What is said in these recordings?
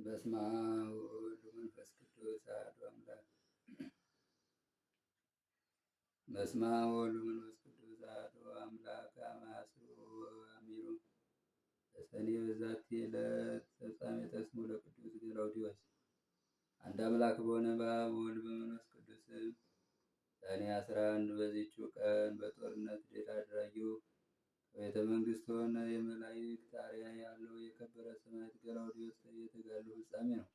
በስመ አብ ወወልድ ወመንፈስ ቅዱስ አሐዱ አምላክ። በስመ አብ ወወልድ ወመንፈስ ቅዱስ አሐዱ አምላክ። አማስሩ አሚሩ በሰኔ በዛቲ ዕለት ተጻሜተ ስሙ ለቅዱስ ገላውዴዎስ። አንድ አምላክ በሆነ በአብ በወልድ በመንፈስ ቅዱስ ሰኔ 11 በዚችው ቀን በጦርነት ድል አድራጊው ከቤተ መንግሥት ሆነ የመላእክት አርአያ ያለው የከበረ ሰማዕት ገላውዴዎስ የተጋድሎ ፍጻሜ ነው።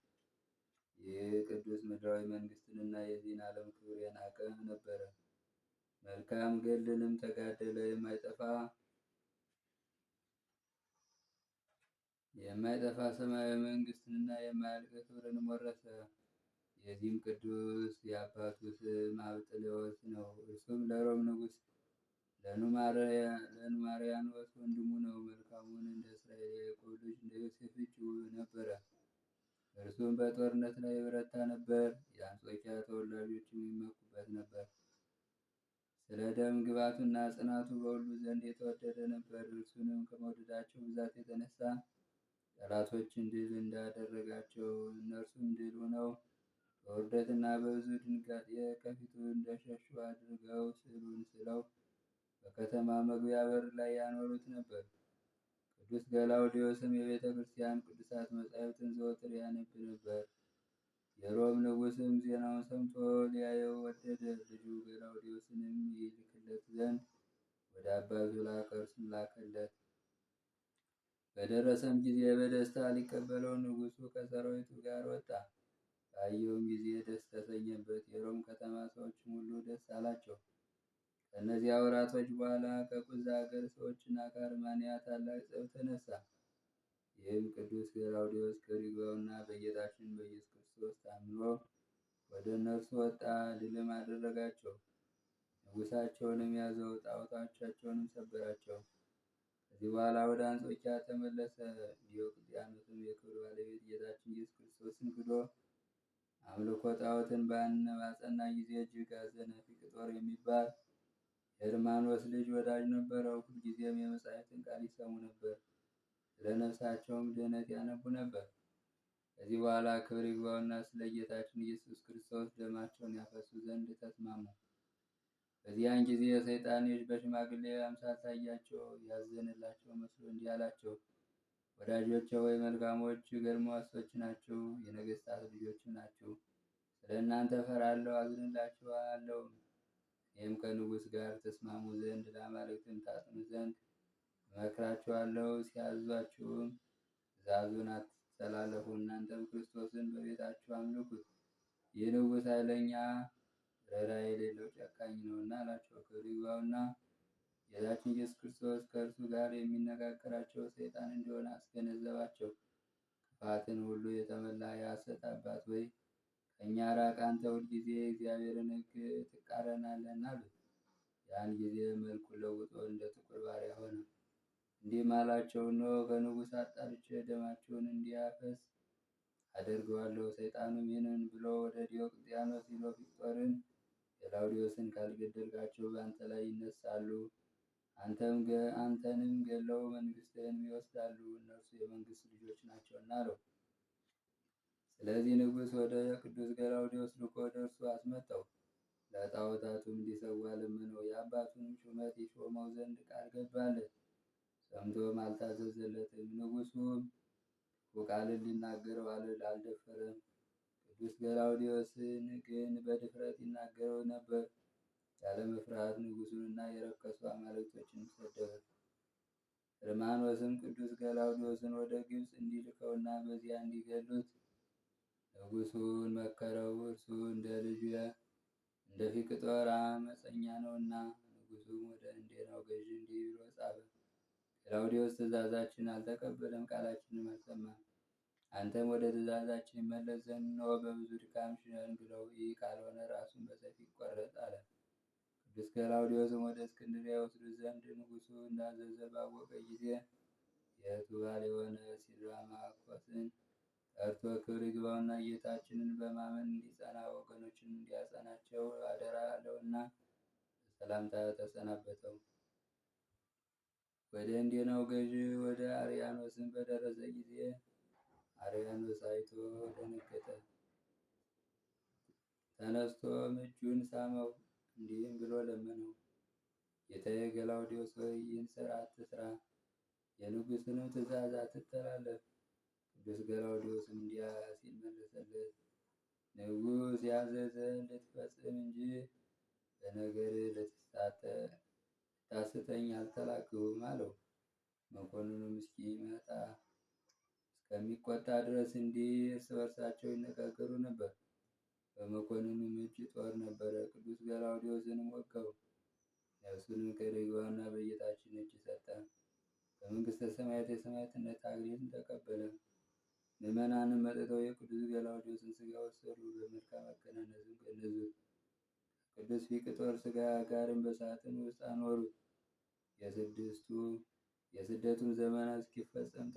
ይህ ቅዱስ ምድራዊ መንግስትንና የዚህን ዓለም ክብር የናቀ ነበረ። መልካም ገድልንም ተጋደለ። የማይጠፋ ሰማያዊ መንግስትንና የማያልቅ ክብርንም ወረሰ። የዚህም ቅዱስ የአባቱ ስም አብጥልዮስ ነው። እርሱም ለሮም ንጉሥ ለኑማርያኖስ ወንድሙ ነው። መልካሙን እንደ እስራኤል የያዕቆብ ልጅ እንደ ዮሴፍ እጅ ነበረ። እርሱም በጦርነት ላይ የበረታ ነበር። የአንጾኪያ ተወላጆችም ይመኩበት ነበር። ስለ ደም ግባቱና ጽናቱ በሁሉ ዘንድ የተወደደ ነበር። እርሱንም ከመውደዳቸው ብዛት የተነሳ ጠላቶችን ድል እንዳደረጋቸው እነርሱም ድል ሆነው በውርደትና በብዙ ድንጋጤ ከፊቱ እንደሸሹ አድርገው ስዕሉን ስለው በከተማ መግቢያ በር ላይ ያኖሩት ነበር። ቅዱስ ገላውዴዎስም የቤተ ክርስቲያን ቅዱሳት መጻሕፍትን ዘወትር ያነብ ነበር። የሮም ንጉሥም ዜናውን ሰምቶ ሊያየው ወደደ። ልጁ ገላውዴዎስንም ይልክለት ዘንድ ወደ አባቱ ላከ። እርሱም ላከለት። በደረሰም ጊዜ በደስታ ሊቀበለው ንጉሡ ከሰራዊቱ ጋር ወጣ። ባየውም ጊዜ ደስ ተሰኘበት። የሮም ከተማ ሰዎችም ሁሉ ደስ አላቸው። ከእነዚያ ወራቶች በኋላ ከኩዛ አገር ሰዎችና ከአርማንያ ታላቅ ጸብ ተነሳ። ይህም ቅዱስ ገላውዴዎስ ክብር ይግባውና በጌታችን በኢየሱስ ክርስቶስ ታምኖ ወደ እነርሱ ወጣ። ድልም አደረጋቸው። ንጉሣቸውንም ያዘው፣ ጣዖቶቻቸውንም ሰበራቸው። ከዚህ በኋላ ወደ አንጾኪያ ተመለሰ። ዲዮቅልጥያኖስም የክብር ባለቤት ጌታችን ኢየሱስ ክርስቶስን ክዶ አምልኮ ጣዖትን ባጸና ጊዜ እጅግ አዘነ። ፊቅጦር የሚባል የእርማኖስ ልጅ ወዳጅ ነበረው። ሁልጊዜም የመጻሕፍትን ቃል ይሰሙ ነበር። ስለ ነፍሳቸውም ድኅነት ያነቡ ነበር። ከዚህ በኋላ ክብር ይግባውና ስለ ጌታችን ኢየሱስ ክርስቶስ ደማቸውን ያፈሱ ዘንድ ተስማሙ። በዚያን ጊዜ ሰይጣን በሽማግሌ አምሳል ታያቸው። ያዘነላቸው መስሎ እንዲህ አላቸው፣ ወዳጆቼ ሆይ መልካሞች ጎልማሶች ናችሁ፣ የነገሥታት ልጆችም ናችሁ። ስለ እናንተ እፈራለሁ፣ አዝንላችኋለሁ። እኔም ከንጉሥ ጋር ተስማሙ ዘንድ ለአማልክትም ታጥኑ ዘንድ እመክራችኋለሁ። ሲያዟችሁም ትእዛዙን አትተላለፉ። እናንተም ክርስቶስን በቤታችሁ አምልኩት። ይህ ንጉሥ ኃይለኛ ርኅራኄ የሌለው ጨካኝ ነውና አላቸው። ክብር ይግባውና ጌታችን ኢየሱስ ክርስቶስ ከእርሱ ጋር የሚነጋገራቸው ሰይጣን እንደሆነ አስገነዘባቸው። ክፋትን ሁሉ የተመላ የሐሰት አባት ሆይ ከእኛ ራቅ፣ አንተ ሁልጊዜ የእግዚአብሔርን ሕግ ትቃረናለህና አሉት። ያን ጊዜ መልኩን ለውጦ እንደ ጥቁር ባሪያ ሆነ። እንዲህም አላቸው፣ እነሆ ከንጉሥ አጣልቼ ደማችሁን እንዲያፈስ አደርገዋለሁ። ሰይጣኑም ይህንን ብሎ ወደ ዲዮቅልጥያኖስ ሂዶ ፊቅጦርን ገላውዴዎስን ካልገደልካቸው በአንተ ላይ ይነሳሉ፣ አንተንም ገለው መንግሥትህን ይወስዳሉ። እነርሱ የመንግሥት ልጆች ናቸውና አለው። ስለዚህ ንጉሥ ወደ ቅዱስ ገላውዴዎስ ልኮ ወደ እርሱ አስመጣው። ለጣዖታቱም እንዲሰዋ ለመነው። የአባቱንም ሹመት ይሾመው ዘንድ ቃል ገባለት። ሰምቶም አልታዘዘለትም። ንጉሡም ክፉ ቃልን ሊናገረው አልደፈረም። ቅዱስ ገላውዴዎስን ግን በድፍረት ይናገረው ነበር። ያለ መፍራት ንጉሡንና የረከሱ አማልክቶችን ሰደበ። እርማኖስም ቅዱስ ገላውዴዎስን ወደ ግብፅ እንዲልከውና በዚያ እንዲገሉት ንጉሡን መከረው። እርሱ እንደ ልጁ እንደ ፊቅጦር ዓመፀኛ ነውና። ንጉሡም ወደ እንዴናው ገዥ እንዲህ ብሎ ጻፈ። ገላውዴዎስ ትእዛዛችንን አልተቀበለም፣ ቃላችንንም አልሰማም። አንተም ወደ ትእዛዛችን ይመለስ ዘንድ እነሆ በብዙ ድካም ሸንግለው፣ ይህ ካልሆነ ራሱን በሰይፍ ይቆረጥ አለ። ቅዱስ ገላውዴዎስም ወደ እስክንድርያ ይወስዱት ዘንድ ንጉሡ እንዳዘዘ ባወቀ ጊዜ የእኅቱ ባል የሆነ ሲድራማኮስን ጠርቶ ክብር ይግባውና ጌታችንን በማመን እንዲጸና ወገኖችን እንዲያጸናቸው አደራ አለውና በሰላምታ ተሰናበተው። ወደ እንዴናው ገዥ ወደ አርያኖስን በደረሰ ጊዜ አርያኖስ አይቶ ደነገጠ። ተነስቶም እጁን ሳመው፣ እንዲህም ብሎ ለመነው፣ ጌታዬ ገላውዴዎስ ሆይ ይህን ሥራ አትስራ፣ የንጉሥንም ትእዛዝ አትተላለፍ። ቅዱስ ገላውዴዎስም እንዲህ ሲል መለሰለት፣ ንጉሥ ያዘዘን ልትፈጽም እንጂ በነገርህ ልታስተኝ አልተላክሁም አለው። መኮንኑም እስከሚቆጣ ድረስ እንዲህ እርስ በርሳቸው ይነጋገሩ ነበር። በመኮንኑም እጅ ጦር ነበረ። ቅዱስ ገላውዴዎስንም ወጋው። ነፍሱንም ከደጓና በጌታችን እጅ ሰጠ። በመንግሥተ ሰማያት የሰማዕትነት አክሊልን ተቀበለ። ምዕመናንም መጥተው የቅዱስ ገላውዴዎስን ሥጋ ወሰዱ፣ በመልካም አገናነዝም ገነዙት። ከቅዱስ ፊቅጦር ሥጋ ጋርም በሳጥን ውስጥ አኖሩት። የስደቱን ዘመን እስኪፈጸም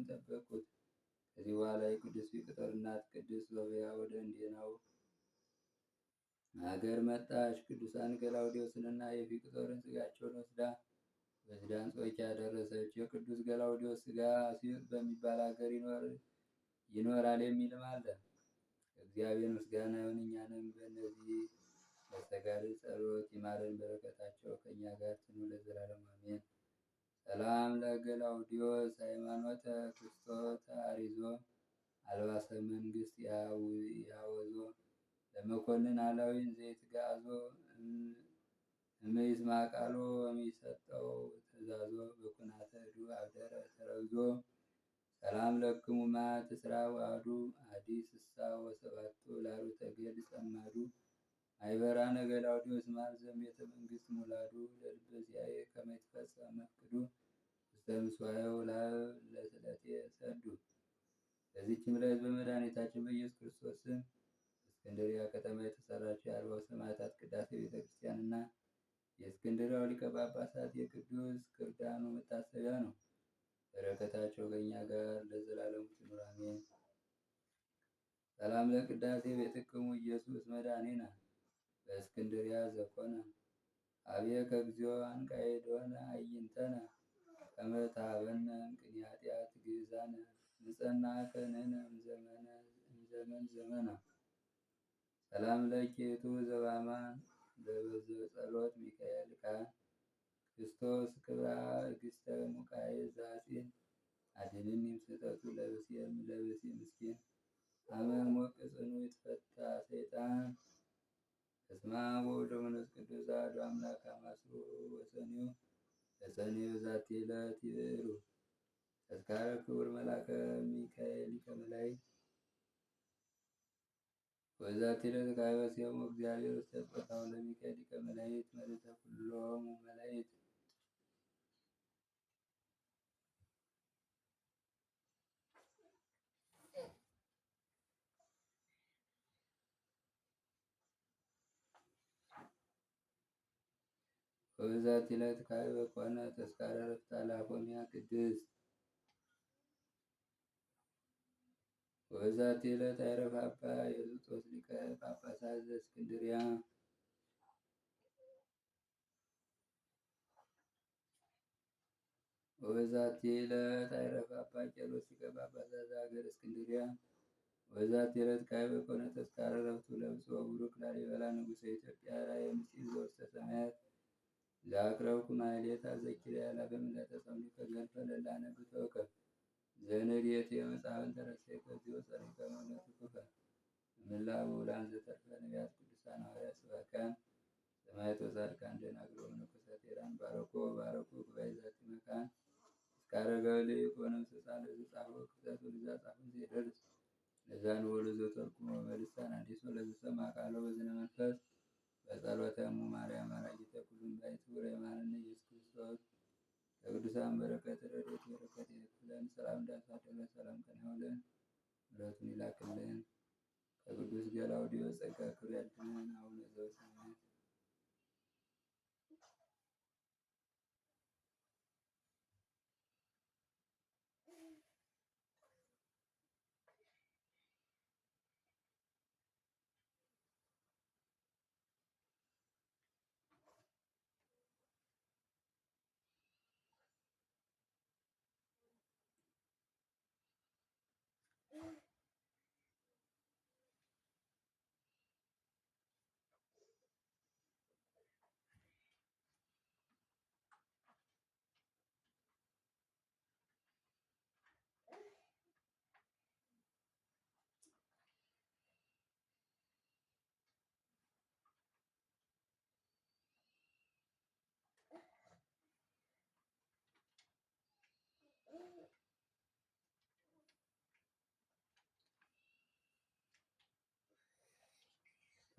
ጠበቁት። ከዚህ በኋላ የቅዱስ ፊቅጦር እናት ቅድስት ሶፊያ ወደ እንዴናው ሀገር መጣች። ቅዱሳን ገላውዴዎስንና የፊቅጦርን ሥጋቸውን ወስዳ ወደ አንጾኪያ ደረሰች። የቅዱስ ገላውዴዎስ ሥጋ አስዩጥ በሚባል ሀገር ይኖራል የሚልም አለ። እግዚአብሔር ምስጋና ይሁን። እኛንም በእነዚህ መስተጋድል ጸሎት ይማረን፣ በረከታቸው ከእኛ ጋር ትኑር ለዘላለሙ አሜን። ሰላም ለገላውዴዎስ ሃይማኖተ ክርስቶስ አሪዞ አልባሰ መንግስት ያወዞ ለመኮንን አላዊን ዘይት ጋዞ እምይስማቃሎ የሚሰጠው ትእዛዞ በኩናተ እዱ አብደረ ተረግዞ ሰላም ለክሙ ማት እስራ ዋዱ አዲ ስሳ ወሰባቱ ላሩተ ገድ ጸማዱ አይበራነ ገላውዴዎስ ማርዘም ቤተ መንግስት ሙላዱ ለልበ ዚአየ ከመ ይትፈጸም መፍቅዱ ውስተ ምስዋየው ለስለቴ ሰዱ። በዚችም ዕለት በመድኃኒታችን በኢየሱስ ክርስቶስ ስም እስክንድርያ ከተማ የተሰራችው የአርባው ሰማዕታት ቅዳሴ ቤተክርስቲያንና የእስክንድርያው ሊቀ ጳጳሳት የቅዱስ ክርዳኑ መታሰቢያ ነው። በረከታቸው ከእኛ ጋር ለዘላለሙ ትኑር አሜን። ሰላም ለቅዳሴ ቤትክሙ ኢየሱስ መድኃኒነ በእስክንድርያ ዘኮነ አብየ ከግዚኦ አንቃይዶነ አይንተነ ከመ ታበነ እምቅድመ ኃጢአት ግእዛነ ንጸና ከንህነ እምዘመን ዘመነ። ሰላም ለኪቱ ዘባማን በበዘ ጸሎት ሚካኤል ካህን ክርስቶስ ክብራ እግስተ ሙቃዬ ዛጺን አድኅንኒ እምስሕተቱ ለብሲ ምስኪን አመ ሞቅ ጽኑ ይትፈታ ሰይጣን። በስመ አብ ወወልድ ወመንፈስ ቅዱስ አሐዱ አምላክ አማስሩ ወሰኒዩ ለሰኔው ዛቲ ዕለት ይብሩ ተዝካረ ክቡር መልአከ ሚካኤል ሊቀ መላእክት ወዛቲ ዕለት ካዕበ ሴሞ እግዚአብሔር ውስተ ጾታው ለሚካኤል ሊቀ መላእክት መልዕልተ ኩሎሙ መላእክት። ወበዛቲ ዕለት ካዕበ ኮነ ተዝካረ ዕረፍተ ለአፎምያ ቅድስት። ወበዛቲ ዕለት አይረፈ አባ የሱጦስ ሊቀ ጳጳሳት ዘእስክንድርያ። ወበዛቲ ዕለት አይረፈ አባ ቄርሎስ ሊቀ ጳጳሳት ዘሀገረ እስክንድርያ። ወበዛቲ ዕለት ካዕበ ኮነ ተዝካረ ዕረፍቱ ለብፁዕ ወቡሩክ ላሊበላ ንጉሠ ኢትዮጵያ ራእየ ምስጢር ዘውስተ ሰማያት ዘአቅረብኩ ማሕሌተ ዘኪርያ አእላፈ ምልዕተ ጸምዱከ ዘልፈ ለላነብብ ተወከፍ ዘንዴቴ መጽሐፍን ተረሰይከ እግዚኦ ጸሪቀ መምለቱ ክፈ እምእለ ውላን ዘተርፈ ነቢያት ቅዱሳን ሐዋርያት ሰባክያን ሰማዕታት ወጻድቃን ደናግል ወመነኮሳት ሄራን ባረኮ ጉባኤ ዛቲ መካን እስከ አረጋዊ ለይኩን እምስሳለ ዘጻፎ ክፍተቱ ለዘጻፎን ዘይደርስ ለዛን ወሉ ዘተርጉሞ በልሳን አዲስ ለዘሰማ ቃሎ በዝነ መንፈስ በጸሎተ እሙ ማርያም አራጊተ ኩሉም ባይ ክቡር የማረነ ኢየሱስ ክርስቶስ ከቅዱሳን በረከት ረድኤት በረከት ይክፈለን። ሰላም እንዳሳደረ ሰላም ቀን ያውለን፣ ምሕረቱን ይላክልን። ከቅዱስ ገላውዴዎስ ጸጋ ክብር ያድነን። አቡነ ዘበሰማያት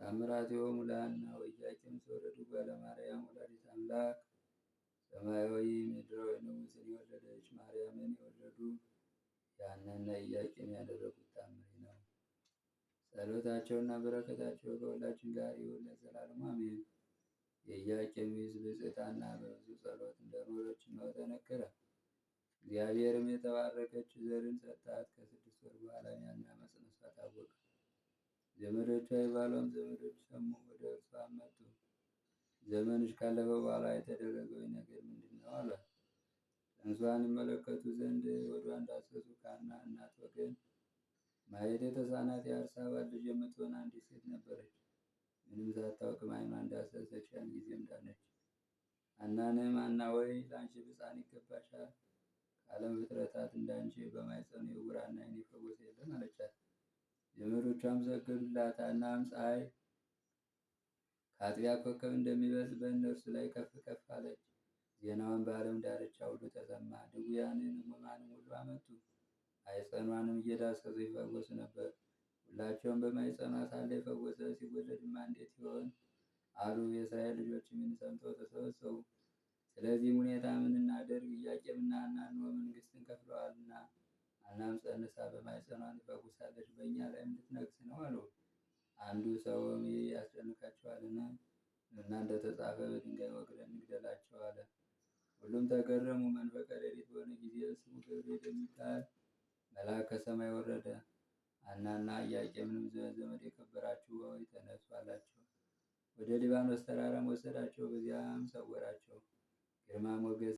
ታምራቲሆሙ ለሐና ወኢያቄም ዘወለዱ ባለማርያም ወላዲተ አምላክ ሰማያዊ ምድራዊ ንጉሥን የወለደች ማርያምን የወለዱ ያንና ኢያቄም ያደረጉት ታምር ነው። ጸሎታቸውና በረከታቸው ከሁላችን ጋር ይሁን ለዘላለሙ አሜን። የኢያቄም ሚስት ብፅዕት ሐና በብዙ ጸሎት እንደኖረች ነው ተነገረ። እግዚአብሔርም የተባረከች ዘርን ሰጣት። ከ6 ወር በኋላ ሐና መጽነሷ ታወቀ። ዘመዶቿ የባሏም ዘመዶች ሰሙ፣ ወደ እርሷም መጡ። ዘመንሽ ካለፈ በኋላ የተደረገው ነገር ምንድን ነው አሏት። ጽንሷን ይመለከቱ ዘንድ ወዷን ዳሰሱ። ከሐና እናት ወገን ማየት የተሳናት የአርሳባድ ልጅ የምትሆን አንዲት ሴት ነበረች። ምንም ሳታውቅ ማይኗን ዳሰሰች፣ ያን ጊዜም ዳነች። ሐናንም ሐና ሆይ ለአንቺ ብፃን ይገባሻል፣ ከዓለም ፍጥረታት እንዳንቺ በማኅፀኑ የዕውራን ዓይን የፈወሰ የለም አለቻት። ዘመዶቿም ሰገዱላት። ሐናም ፀሐይ ከአጥቢያ ኮከብ እንደሚበልጥ በእነርሱ ላይ ከፍ ከፍ አለች። ዜናዋን በዓለም ዳርቻ ሁሉ ተሰማ። ድውያንን ሕሙማንም ሁሉ አመጡ፣ ማኅፀኗንም እየዳሰሱ ይፈወሱ ነበር። ሁላቸውም በማኅፀኗ ሳለ የፈወሰ ሲወለድማ እንዴት ይሆን አሉ። የእስራኤል ልጆችም ይህን ሰምተው ተሰበሰቡ። ስለዚህም ሁኔታ ምን እናድርግ? ኢያቄምና ሐና እነሆ መንግሥትን ከፍለዋልና፣ ሐናም ጸንሳ በማኅፀኗ ትፈውሳለች፣ በእኛ ላይም ልትነግሥ ነው አሉ። አንዱ ሰውም ይህ ያስጨንቃቸዋልን? እና እንደተጻፈ በድንጋይ ወግረን እንግደላቸው አለ። ሁሉም ተገረሙ። መንፈቀ ሌሊት በሆነ ጊዜ ስሙ ገብርኤል የሚባል መልአክ ከሰማይ ወረደ። ሐናና ኢያቄምንም ዘመድ የከበራችሁ ሆይ ተነሱ አላቸው። ወደ ሊባኖስ ተራራም ወሰዳቸው፣ በዚያም ሰወራቸው። ግርማ ሞገስ